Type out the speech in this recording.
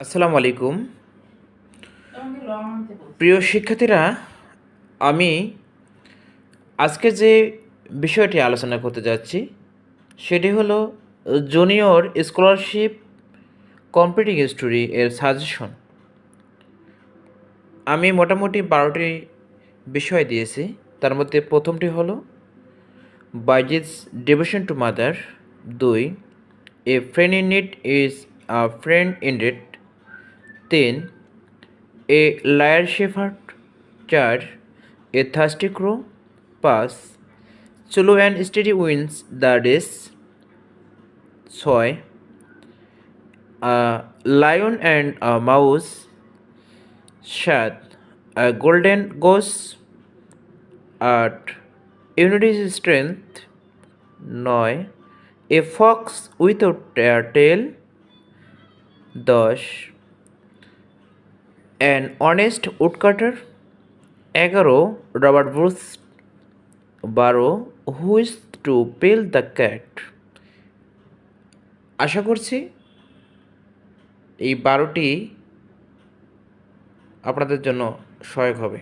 আসসালামু আলাইকুম। প্রিয় শিক্ষার্থীরা, আমি আজকে যে বিষয়টি আলোচনা করতে যাচ্ছি সেটি হলো জুনিয়র স্কলারশিপ কম্পিটিং স্টোরি এর সাজেশন। আমি মোটামুটি 12টি বিষয় দিয়েছি। তার মধ্যে প্রথমটি হলো বাইজিস devotion to mother, 2 a friend in need is a friend indeed, 3 a liar shepherd, 4 a thirsty crow, 5 slow and steady wins the race, 6 lion and mouse, 7 golden goose, 8 unity is strength, 9 a fox without tail, 10 an honest woodcutter, 11 Robert Bruce, 12 who is two পেল the cat. আশা করছি এই 12টি আপনাদের জন্য সহায়ক হবে।